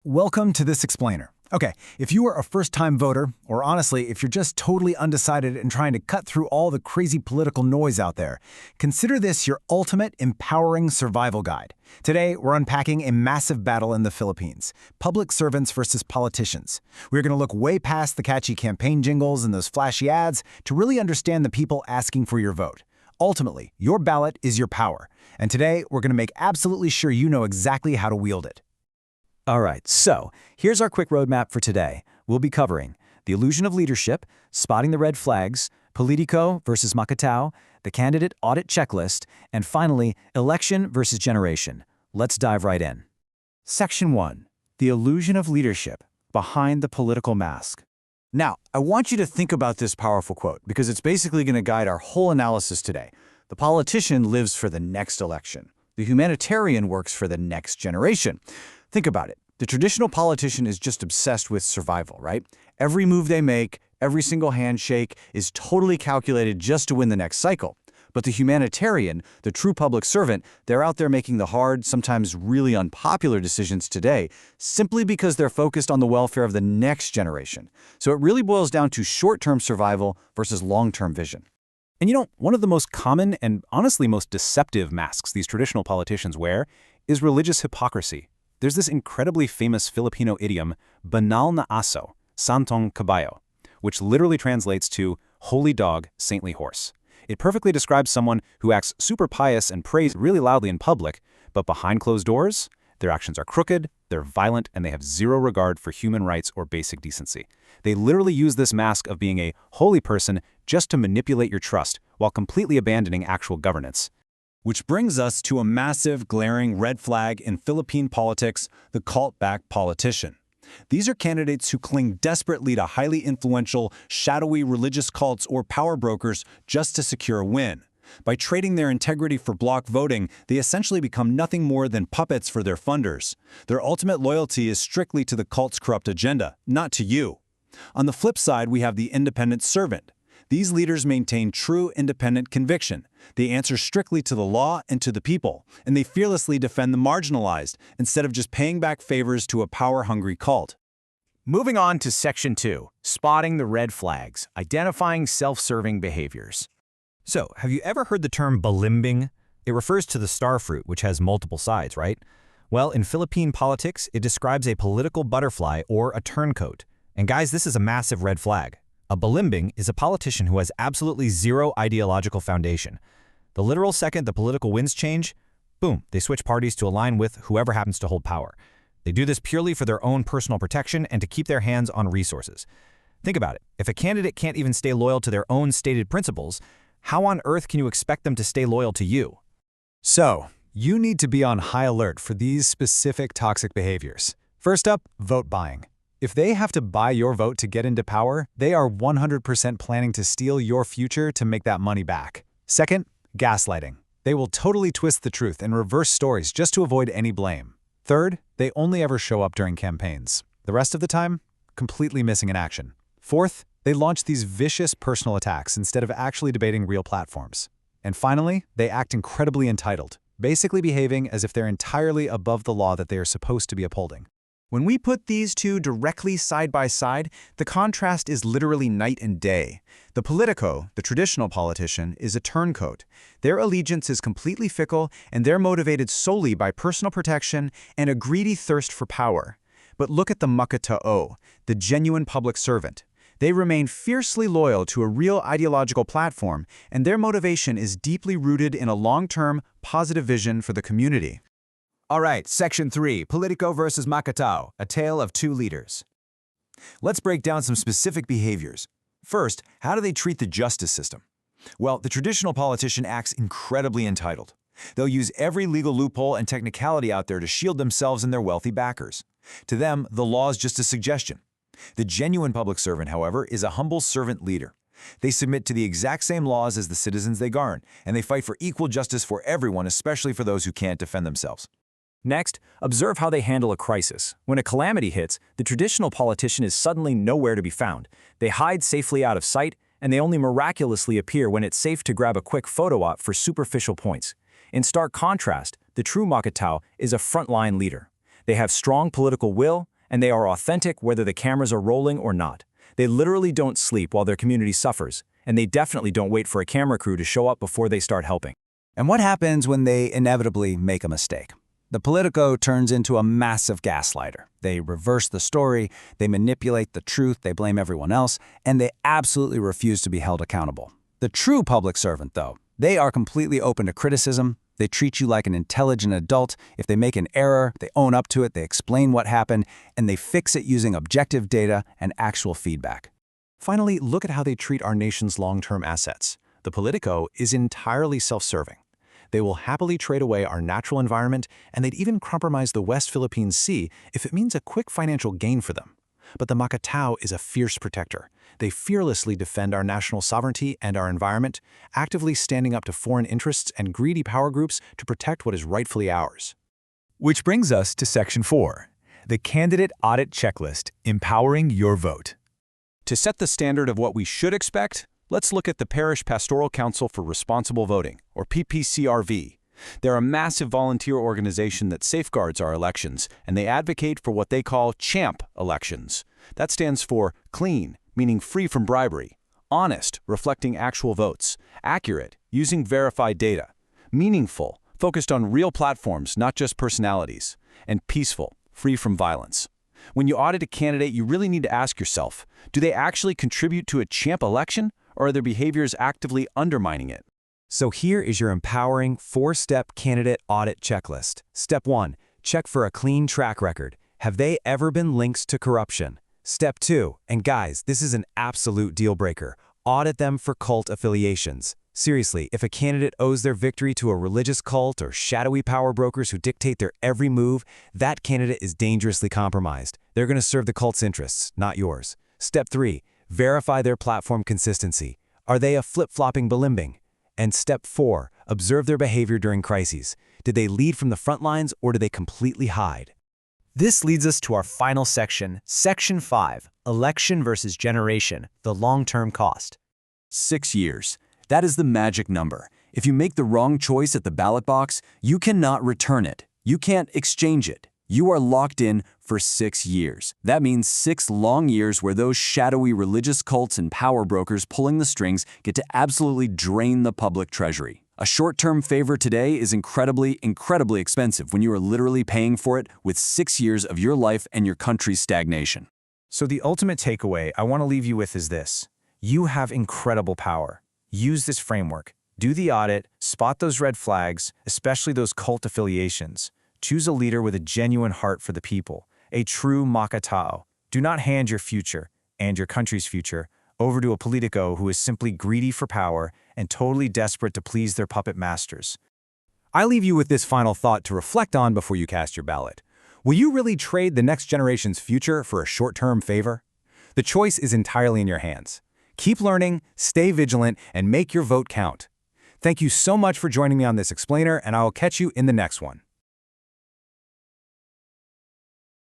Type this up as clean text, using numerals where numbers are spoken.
Welcome to This Explainer. Okay, if you are a first-time voter, or honestly, if you're just totally undecided and trying to cut through all the crazy political noise out there, consider this your ultimate empowering survival guide. Today, we're unpacking a massive battle in the Philippines, public servants versus politicians. We're going to look way past the catchy campaign jingles and those flashy ads to really understand the people asking for your vote. Ultimately, your ballot is your power, and today we're going to make absolutely sure you know exactly how to wield it. All right, so here's our quick roadmap for today. We'll be covering the illusion of leadership, spotting the red flags, Politico versus Macatao, the candidate audit checklist, and finally, election versus generation. Let's dive right in. Section 1. The illusion of leadership, behind the political mask. Now, I want you to think about this powerful quote because it's basically going to guide our whole analysis today. The politician lives for the next election. The humanitarian works for the next generation. Think about it. The traditional politician is just obsessed with survival, right? Every move they make, every single handshake is totally calculated just to win the next cycle. But the humanitarian, the true public servant, they're out there making the hard, sometimes really unpopular decisions today simply because they're focused on the welfare of the next generation. So it really boils down to short-term survival versus long-term vision. And you know, one of the most common and honestly most deceptive masks these traditional politicians wear is religious hypocrisy. There's this incredibly famous Filipino idiom, banal na aso, santong kabayo, which literally translates to holy dog, saintly horse. It perfectly describes someone who acts super pious and prays really loudly in public, but behind closed doors, their actions are crooked, they're violent, and they have zero regard for human rights or basic decency. They literally use this mask of being a holy person just to manipulate your trust while completely abandoning actual governance. Which brings us to a massive, glaring red flag in Philippine politics, the cult-back politician. These are candidates who cling desperately to highly influential, shadowy religious cults or power brokers just to secure a win. By trading their integrity for block voting, they essentially become nothing more than puppets for their funders. Their ultimate loyalty is strictly to the cult's corrupt agenda, not to you. On the flip side, we have the independent servant. These leaders maintain true independent conviction. They answer strictly to the law and to the people, and they fearlessly defend the marginalized instead of just paying back favors to a power-hungry cult. Moving on to Section 2, spotting the red flags, identifying self-serving behaviors. So, have you ever heard the term balimbing? It refers to the star fruit, which has multiple sides, right? Well, in Philippine politics, it describes a political butterfly or a turncoat. And guys, this is a massive red flag. A balimbing is a politician who has absolutely zero ideological foundation. The literal second the political winds change, boom, they switch parties to align with whoever happens to hold power. They do this purely for their own personal protection and to keep their hands on resources. Think about it. If a candidate can't even stay loyal to their own stated principles, how on earth can you expect them to stay loyal to you? So, you need to be on high alert for these specific toxic behaviors. First up, vote buying. If they have to buy your vote to get into power, they are 100% planning to steal your future to make that money back. Second, gaslighting. They will totally twist the truth and reverse stories just to avoid any blame. Third, they only ever show up during campaigns. The rest of the time, completely missing in action. Fourth, they launch these vicious personal attacks instead of actually debating real platforms. And finally, they act incredibly entitled, basically behaving as if they're entirely above the law that they are supposed to be upholding. When we put these two directly side by side, the contrast is literally night and day. The Politico, the traditional politician, is a turncoat. Their allegiance is completely fickle, and they're motivated solely by personal protection and a greedy thirst for power. But look at the Macatao, the genuine public servant. They remain fiercely loyal to a real ideological platform, and their motivation is deeply rooted in a long-term, positive vision for the community. All right, Section 3, Politico versus Macatao, a tale of two leaders. Let's break down some specific behaviors. First, how do they treat the justice system? Well, the traditional politician acts incredibly entitled. They'll use every legal loophole and technicality out there to shield themselves and their wealthy backers. To them, the law is just a suggestion. The genuine public servant, however, is a humble servant leader. They submit to the exact same laws as the citizens they govern, and they fight for equal justice for everyone, especially for those who can't defend themselves. Next, observe how they handle a crisis. When a calamity hits, the traditional politician is suddenly nowhere to be found. They hide safely out of sight, and they only miraculously appear when it's safe to grab a quick photo op for superficial points. In stark contrast, the true Macatao is a frontline leader. They have strong political will, and they are authentic whether the cameras are rolling or not. They literally don't sleep while their community suffers, and they definitely don't wait for a camera crew to show up before they start helping. And what happens when they inevitably make a mistake? The Politico turns into a massive gaslighter. They reverse the story, they manipulate the truth, they blame everyone else, and they absolutely refuse to be held accountable. The true public servant, though, they are completely open to criticism. They treat you like an intelligent adult. If they make an error, they own up to it, they explain what happened, and they fix it using objective data and actual feedback. Finally, look at how they treat our nation's long-term assets. The Politico is entirely self-serving. They will happily trade away our natural environment, and they'd even compromise the West Philippine Sea if it means a quick financial gain for them. But the Macatao is a fierce protector. They fearlessly defend our national sovereignty and our environment, actively standing up to foreign interests and greedy power groups to protect what is rightfully ours. Which brings us to Section 4, the Candidate Audit Checklist, Empowering Your Vote. To set the standard of what we should expect, let's look at the Parish Pastoral Council for Responsible Voting, or PPCRV. They're a massive volunteer organization that safeguards our elections, and they advocate for what they call CHAMP elections. That stands for clean, meaning free from bribery; honest, reflecting actual votes; accurate, using verified data; meaningful, focused on real platforms, not just personalities; and peaceful, free from violence. When you audit a candidate, you really need to ask yourself, do they actually contribute to a CHAMP election, or are their behaviors actively undermining it? So here is your empowering 4-step candidate audit checklist. Step 1, check for a clean track record. Have they ever been linked to corruption? Step 2, and guys, this is an absolute deal breaker. Audit them for cult affiliations. Seriously, if a candidate owes their victory to a religious cult or shadowy power brokers who dictate their every move, that candidate is dangerously compromised. They're going to serve the cult's interests, not yours. Step 3, verify their platform consistency. Are they a flip-flopping belimbing? And Step 4, observe their behavior during crises. Did they lead from the front lines or do they completely hide? This leads us to our final section, Section 5, Election versus Generation, the long-term cost. 6 years. That is the magic number. If you make the wrong choice at the ballot box, you cannot return it. You can't exchange it. You are locked in for 6 years. That means 6 long years where those shadowy religious cults and power brokers pulling the strings get to absolutely drain the public treasury. A short-term favor today is incredibly expensive when you are literally paying for it with 6 years of your life and your country's stagnation. So the ultimate takeaway I want to leave you with is this. You have incredible power. Use this framework. Do the audit, spot those red flags, especially those cult affiliations. Choose a leader with a genuine heart for the people, a true Macatao. Do not hand your future, and your country's future, over to a Politico who is simply greedy for power and totally desperate to please their puppet masters. I leave you with this final thought to reflect on before you cast your ballot. Will you really trade the next generation's future for a short-term favor? The choice is entirely in your hands. Keep learning, stay vigilant, and make your vote count. Thank you so much for joining me on this explainer, and I will catch you in the next one.